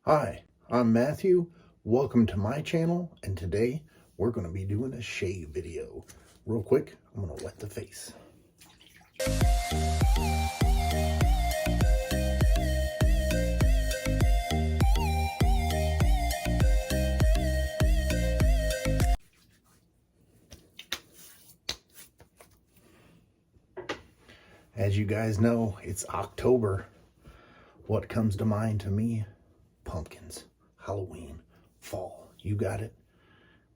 Hi, I'm Matthew. Welcome to my channel, and today we're going to be doing a shave video. Real quick, I'm going to wet the face. As you guys know, it's October. What comes to mind to me? Pumpkins, Halloween, fall. You got it.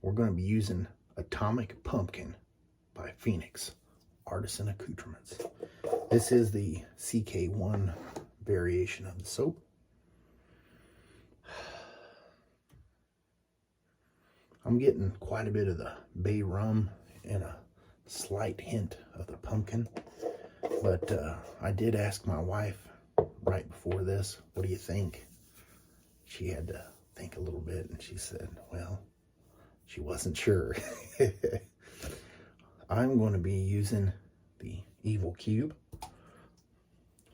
We're going to be using Atomic Pumpkin by Phoenix, Artisan Accoutrements. This is the CK1 variation of the soap. I'm getting quite a bit of the bay rum and a slight hint of the pumpkin. But I did ask my wife right before this, what do you think? She had to think a little bit, and she said, well, she wasn't sure. I'm going to be using the Evil Cube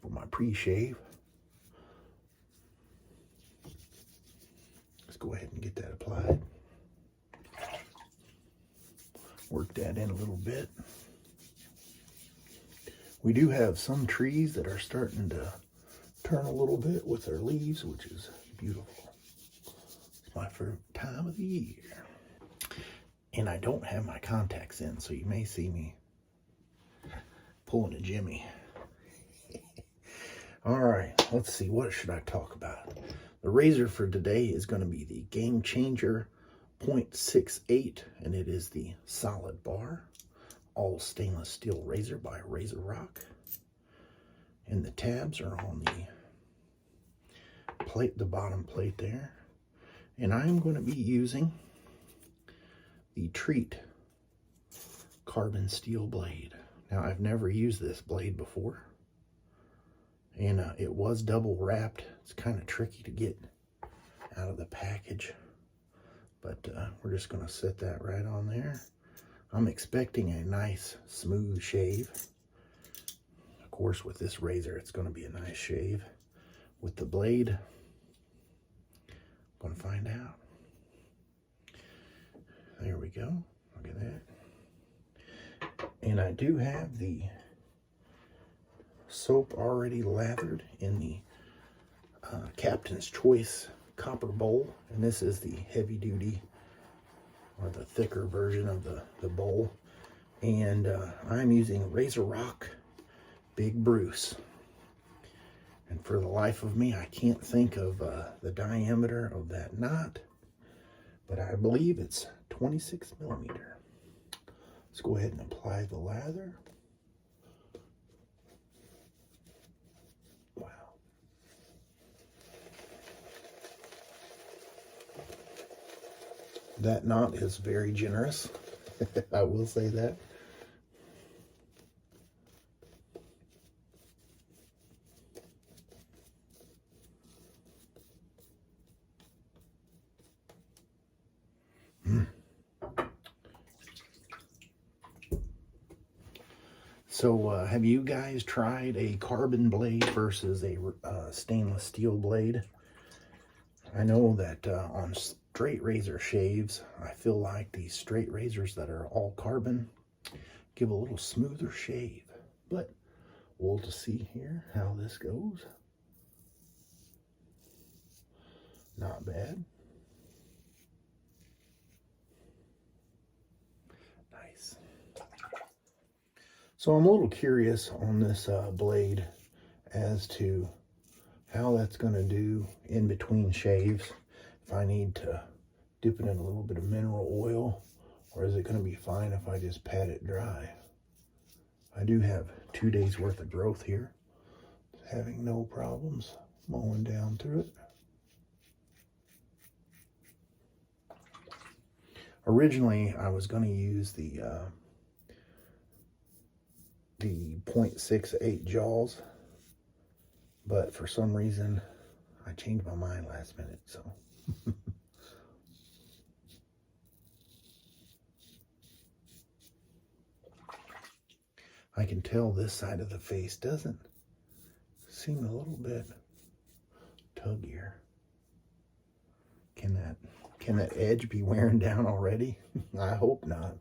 for my pre-shave. Let's go ahead and get that applied. Work that in a little bit. We do have some trees that are starting to turn a little bit with their leaves, which is beautiful. It's my favorite time of the year. And I don't have my contacts in, so you may see me pulling a Jimmy. All right, let's see, what should I talk about? The razor for today is going to be the GameChanger 0.68, and it is the solid bar. All stainless steel razor by Razorock. And the tabs are on the plate, the bottom plate there. And I'm going to be using the Treat carbon steel blade. Now, I've never used this blade before. And it was double wrapped. It's kind of tricky to get out of the package. But we're just going to set that right on there. I'm expecting a nice smooth shave. Of course, with this razor, it's going to be a nice shave. With the blade, I'm going to find out. There we go. Look at that. And I do have the soap already lathered in the Captain's Choice copper bowl. And this is the heavy duty, or the thicker version of the bowl. And I'm using Razorock Big Bruce. And for the life of me, I can't think of the diameter of that knot, but I believe it's 26 millimeter. Let's go ahead and apply the lather. Wow. That knot is very generous. I will say that. So have you guys tried a carbon blade versus a stainless steel blade? I know that on straight razor shaves, I feel like these straight razors that are all carbon give a little smoother shave. But we'll just see here how this goes. Not bad. Nice. So I'm a little curious on this blade as to how that's going to do in between shaves. If I need to dip it in a little bit of mineral oil, or is it going to be fine if I just pat it dry? I do have 2 days worth of growth here, having no problems mowing down through it. Originally, I was going to use the 0.68 jaws, but for some reason, I changed my mind last minute, so. I can tell this side of the face doesn't seem a little bit tuggier. Can that edge be wearing down already? I hope not.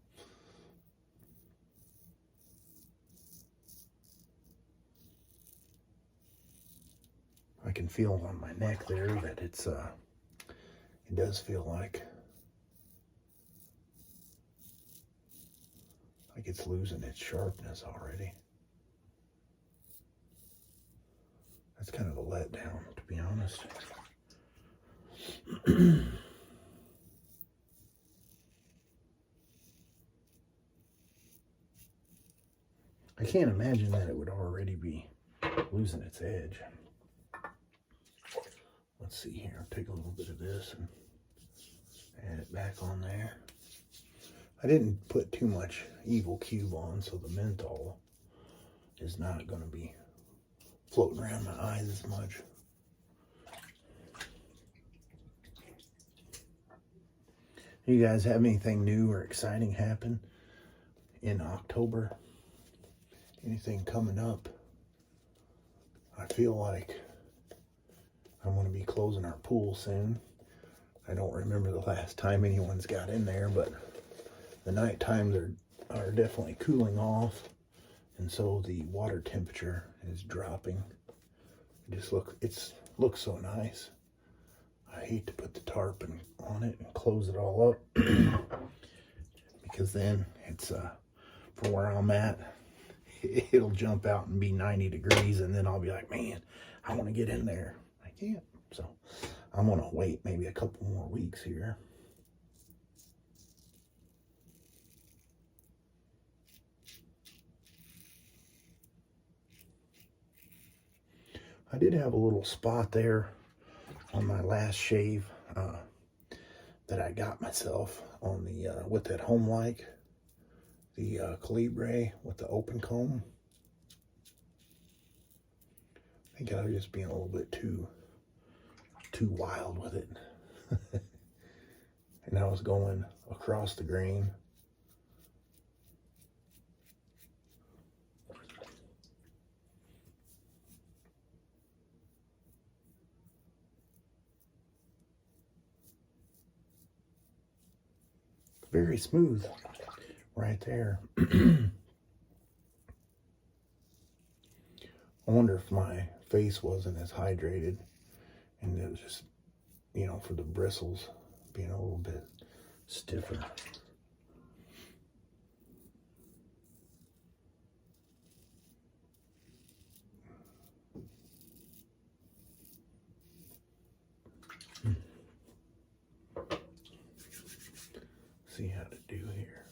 I can feel on my neck there that it does feel like it's losing its sharpness already. That's kind of a letdown, to be honest. I can't imagine that it would already be losing its edge. Let's see here. I'll take a little bit of this and add it back on there. I didn't put too much Evil Cube on, so the menthol is not going to be floating around my eyes as much. You guys have anything new or exciting happen in October? Anything coming up? I feel like I'm going to be closing our pool soon. I don't remember the last time anyone's got in there, but the night times are definitely cooling off, and so the water temperature is dropping. It looks so nice. I hate to put the tarp on it and close it all up because then it's from where I'm at, it'll jump out and be 90 degrees, and then I'll be like, man, I want to get in there. I can't. So I'm gonna wait maybe a couple more weeks here. I did have a little spot there on my last shave that I got myself on the with that home like, the Calibre with the open comb. I think I was just being a little bit too wild with it. And I was going across the grain. Very smooth right there. I wonder if my face wasn't as hydrated and it was just, you know, for the bristles being a little bit stiffer. See how to do here.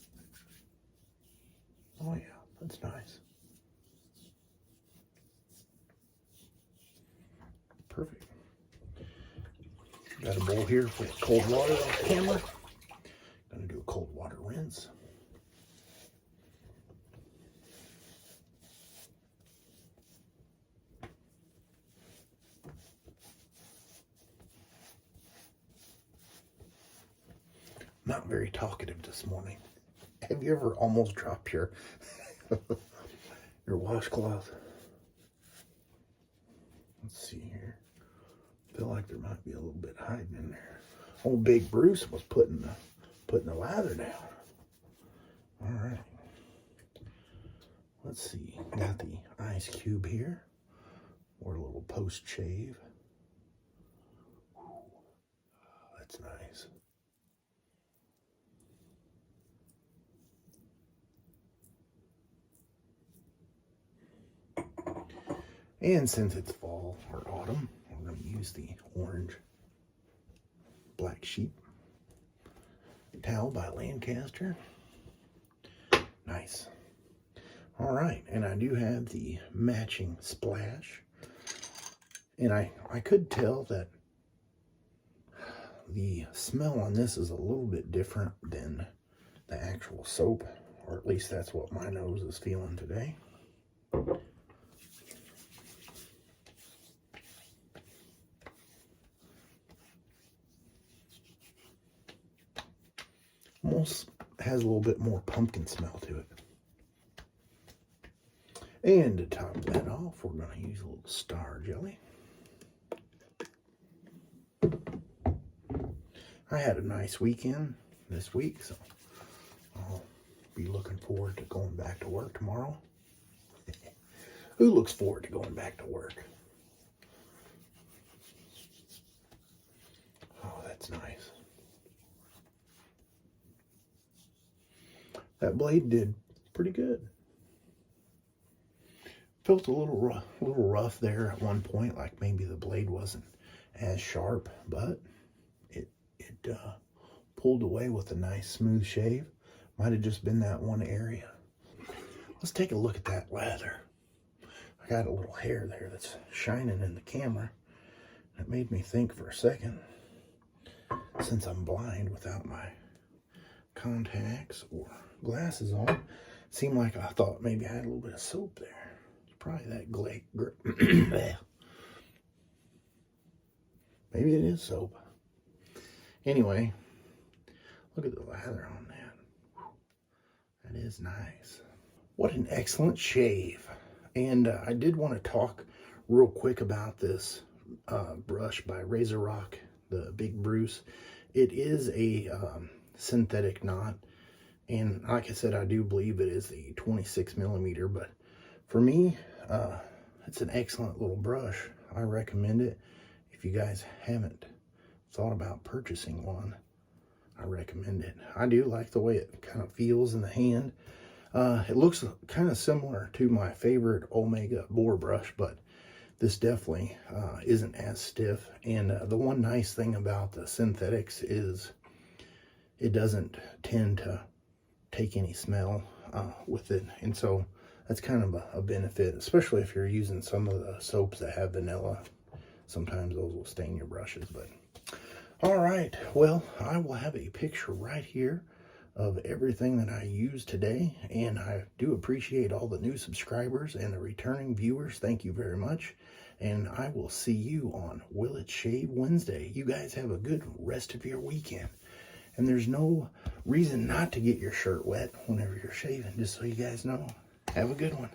Oh yeah, that's nice. Perfect. Got a bowl here for cold water on the camera. Gonna do a cold water rinse. Not very talkative this morning. Have you ever almost dropped your your washcloth? Let's see here. I feel like there might be a little bit hiding in there. Old Big Bruce was putting the lather down. All right. Let's see. Got the ice cube here, or a little post shave. That's nice. And since it's fall or autumn, we're going to use the orange Black Sheep towel by Lancaster. Nice. All right, and I do have the matching splash. And I could tell that the smell on this is a little bit different than the actual soap, or at least that's what my nose is feeling today. Almost has a little bit more pumpkin smell to it. And to top that off, we're going to use a little StarJelly. I had a nice weekend this week, so I'll be looking forward to going back to work tomorrow. Who looks forward to going back to work? Oh, that's nice. That blade did pretty good. Felt a little rough there at one point, like maybe the blade wasn't as sharp, but it pulled away with a nice smooth shave. Might have just been that one area. Let's take a look at that leather. I got a little hair there that's shining in the camera. It made me think for a second, since I'm blind without my contacts or glasses on, it seemed like I thought maybe I had a little bit of soap there. It's probably that maybe it is soap. Anyway, look at the lather on that. That is nice. What an excellent shave. And I did want to talk real quick about this brush by Razorock, the Big Bruce. It is a synthetic knot, and like I said, I do believe it is the 26 millimeter, but for me, it's an excellent little brush. I recommend it. If you guys haven't thought about purchasing one, I recommend it. I do like the way it kind of feels in the hand. It looks kind of similar to my favorite Omega boar brush, but this definitely isn't as stiff. And the one nice thing about the synthetics is it doesn't tend to take any smell with it. And so that's kind of a benefit, especially if you're using some of the soaps that have vanilla. Sometimes those will stain your brushes, but all right. Well, I will have a picture right here of everything that I used today, and I do appreciate all the new subscribers and the returning viewers. Thank you very much, and I will see you on Will It Shave Wednesday. You guys have a good rest of your weekend, and there's no reason not to get your shirt wet whenever you're shaving, just so you guys know. Have a good one.